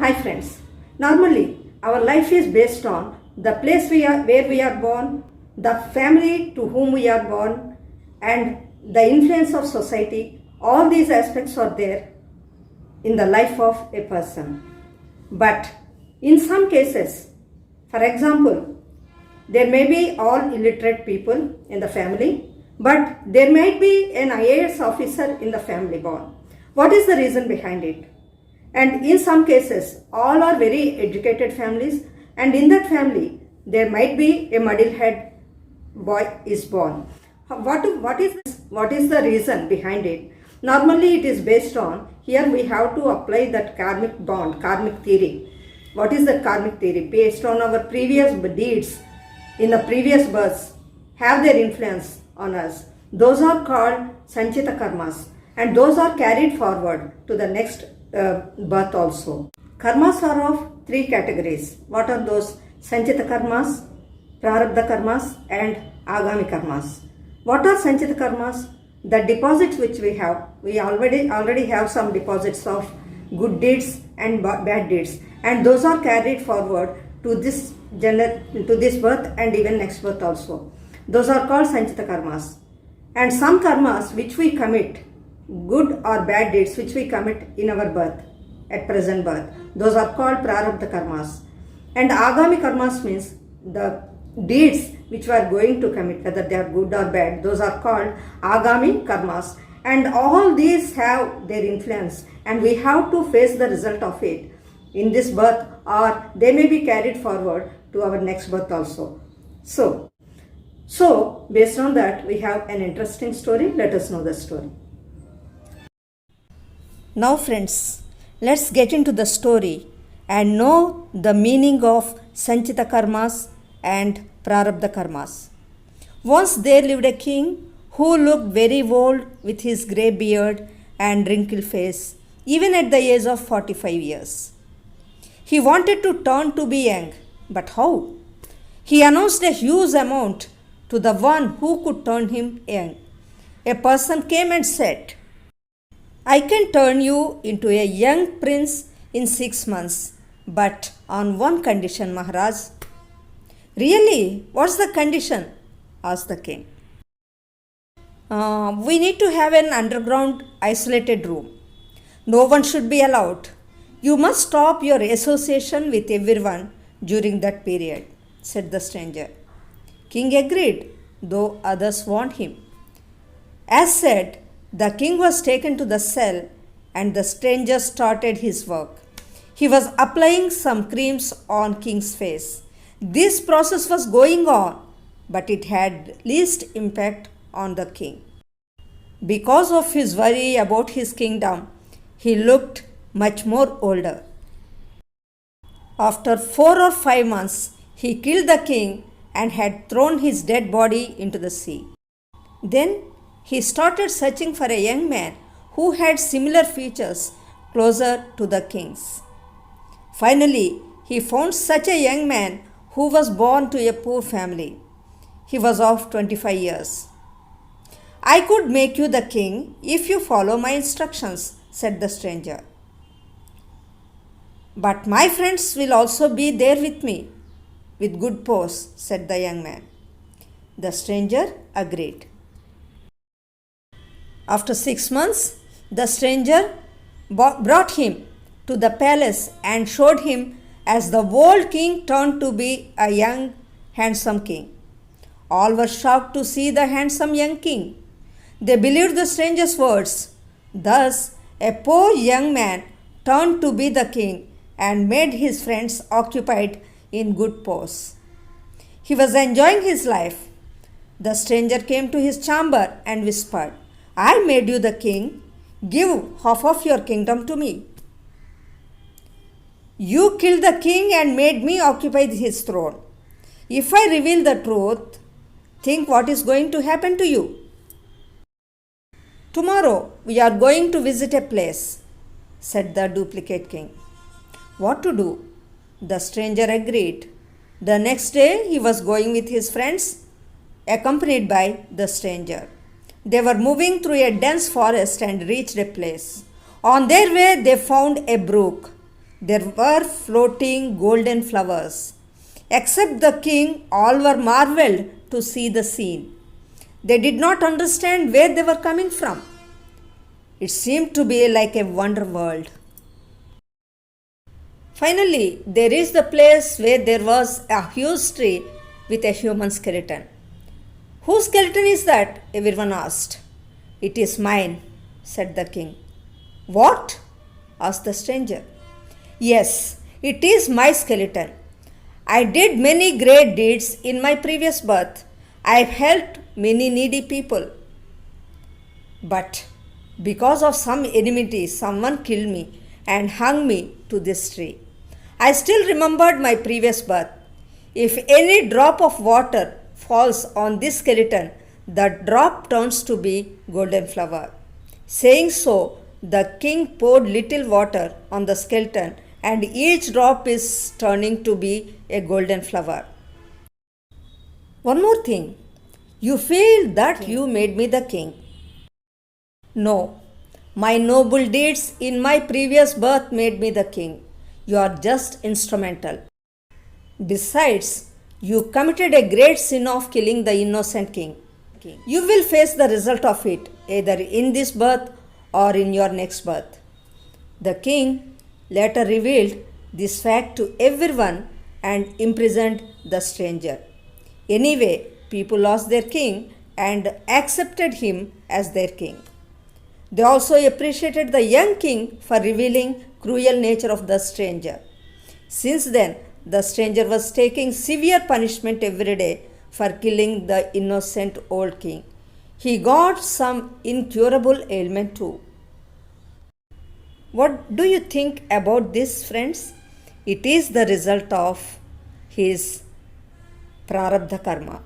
Hi friends, normally our life is based on the place where we are born, the family to whom we are born, and the influence of society. All these aspects are there in the life of a person. But in some cases, for example, there may be all illiterate people in the family, but there might be an IAS officer in the family born. What is the reason behind it? And in some cases, all are very educated families, and in that family, there might be a muddlehead boy is born. What is the reason behind it? Normally, it is based on, here we have to apply that karmic bond, karmic theory. What is the karmic theory? Based on our previous deeds in the previous births have their influence on us. Those are called Sanchita karmas, and those are carried forward to the next birth also. Karmas are of three categories. What are those? Sanchita karmas, Prarabdha karmas, and Agami karmas. What are Sanchita karmas? The deposits which we have. We already have some deposits of good deeds and bad deeds, and those are carried forward to this birth and even next birth also. Those are called Sanchita karmas. And some karmas which we commit, good or bad deeds which we commit in our birth, at present birth, those are called Prarabdha karmas. And Agami karmas means the deeds which we are going to commit, whether they are good or bad, those are called Agami karmas. And all these have their influence, and we have to face the result of it in this birth, or they may be carried forward to our next birth also. So based on that, we have an interesting story. Let us know the story. Now friends, let's get into the story and know the meaning of Sanchita karmas and Prarabdha karmas. Once there lived a king who looked very old with his grey beard and wrinkled face, even at the age of 45 years. He wanted to turn to be young, but how? He announced a huge amount to the one who could turn him young. A person came and said, "I can turn you into a young prince in 6 months, but on one condition, Maharaj." "Really? What's the condition?" asked the king. We need to have an underground isolated room. No one should be allowed. You must stop your association with everyone during that period," said the stranger. King agreed, though others warned him. As said, the king was taken to the cell, and the stranger started his work. He was applying some creams on king's face. This process was going on, but it had least impact on the king. Because of his worry about his kingdom, he looked much more older. After 4 or 5 months, he killed the king and had thrown his dead body into the sea. Then he started searching for a young man who had similar features closer to the king's. Finally, he found such a young man who was born to a poor family. He was of 25 years. "I could make you the king if you follow my instructions," said the stranger. "But my friends will also be there with me, with good posts," said the young man. The stranger agreed. After 6 months, the stranger brought him to the palace and showed him as the old king turned to be a young, handsome king. All were shocked to see the handsome young king. They believed the stranger's words. Thus, a poor young man turned to be the king and made his friends occupied in good posts. He was enjoying his life. The stranger came to his chamber and whispered, "I made you the king. Give half of your kingdom to me." "You killed the king and made me occupy his throne. If I reveal the truth, think what is going to happen to you." "Tomorrow we are going to visit a place," said the duplicate king. What to do? The stranger agreed. The next day he was going with his friends, accompanied by the stranger. They were moving through a dense forest and reached a place. On their way they found a brook. There were floating golden flowers. Except the king, all were marveled to see the scene. They did not understand where they were coming from. It seemed to be like a wonder world. Finally, there is the place where there was a huge tree with a human skeleton. Whose skeleton is that? Everyone asked. It is mine, said the king. What? Asked the stranger. Yes, it is my skeleton. I did many great deeds in my previous birth. I have helped many needy people. But because of some enmity, someone killed me and hung me to this tree. I still remembered my previous birth. If any drop of water falls on this skeleton, the drop turns to be golden flower. Saying so, the king poured little water on the skeleton, and each drop is turning to be a golden flower. One more thing. You feel that you made me the king. No, my noble deeds in my previous birth made me the king. You are just instrumental. Besides, you committed a great sin of killing the innocent king. You will face the result of it either in this birth or in your next birth. The king later revealed this fact to everyone and imprisoned the stranger. Anyway, people lost their king and accepted him as their king. They also appreciated the young king for revealing cruel nature of the stranger. Since then, the stranger was taking severe punishment every day for killing the innocent old king. He got some incurable ailment too. What do you think about this, friends? It is the result of his prarabdha karma.